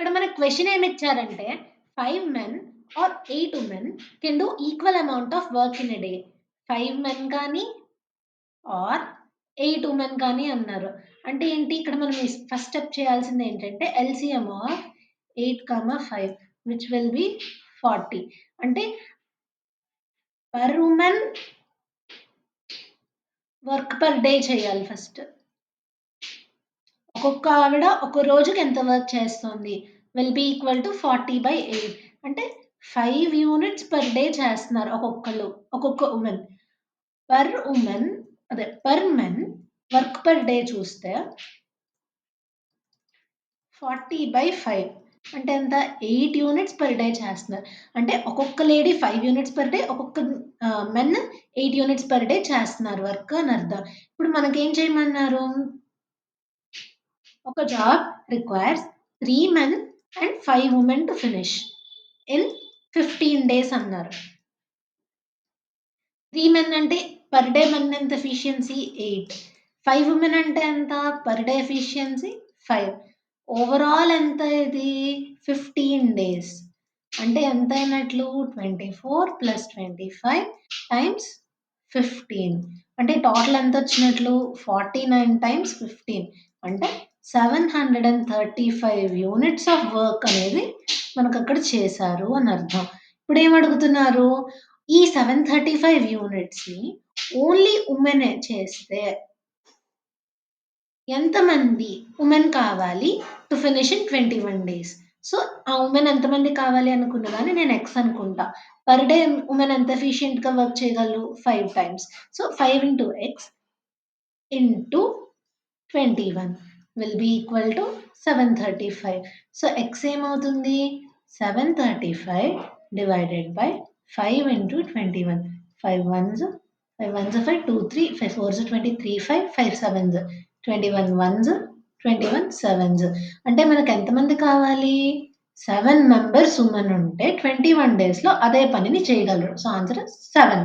ఇక్కడ మనకు క్వెషన్ ఏమిచ్చారంటే 5 men or 8 women can do equal amount of work in a day. 5 men గాని or 8 women గాని అన్నారు. అంటే ఏంటి ఇక్కడ మనం ఫస్ట్ స్టెప్ చేయాల్సింది ఏంటంటే LCM of 8, 5 which will be 40. అంటే per women work per day చేయాలి ఫస్ట్. ఒక్కొక్క ఆవిడ ఒక రోజుకి ఎంత వర్క్ చేస్తోంది విల్ బి ఈక్వల్ టు 40/8 అంటే 5 యూనిట్స్ పర్ డే చేస్తున్నారు ఒక్కొక్కళ్ళు ఒక్కొక్క women. Per men work per day చూస్తే 40/5 అంటే ఎంత 8 యూనిట్స్ పర్ డే చేస్తున్నారు. అంటే ఒక్కొక్క లేడీ 5 యూనిట్స్ పర్ డే, ఒక్కొక్క మెన్ 8 యూనిట్స్ పర్ డే చేస్తున్నారు వర్క్ అని అర్థం. ఇప్పుడు మనకేం చేయమన్నారు? ఒక job requires 3 men and 5 women to finish in 15 days అన్నారు. 3 మెన్ అంటే పర్ డే మెన్ ఎంత ఎఫిషియన్సీ 8. 5 వుమెన్ అంటే ఎంత పర్ డే ఎఫిషియన్సీ 5. ఓవరాల్ ఎంత ఇది 15 డేస్. అంటే ఎంత అయినట్లు 24 + 25 టైమ్స్ 15 అంటే టోటల్ ఎంత వచ్చినట్లు 49 టైమ్స్ 15 అంటే 735 యూనిట్స్ ఆఫ్ వర్క్ అనేది మనకక్కడ చేశారు అని అర్థం. ఇప్పుడేమడుగుతున్నారు? ఈ 735 యూనిట్స్‌ని ఓన్లీ వుమెనే చేస్తే ఎంతమంది వుమెన్ కావాలి to finish in 21 days. So, ఆ వుమెన్ ఎంతమంది కావాలి అనుకున్న దాన్ని నేను ఎక్స్ అనుకుంటా. పర్ డే వుమెన్ ఎంత ఎఫిషియెంట్‌గా వర్క్ చేయగలరు? 5 times. So, 5 into X into 21 will be equal to 735. So, X ఏమవుతుంది? 735 divided by 5 into 21. 5 once 5 once 5, 2, 3, 5 force 23, 5, 5 sevens 21 once, 21 sevens. అంటే మనకు ఎంతమంది కావాలి? 7 మెంబర్స్ వుమెన్ ఉంటే 21 డేస్‌లో అదే పనిని చేయగలరు. So, answer 7.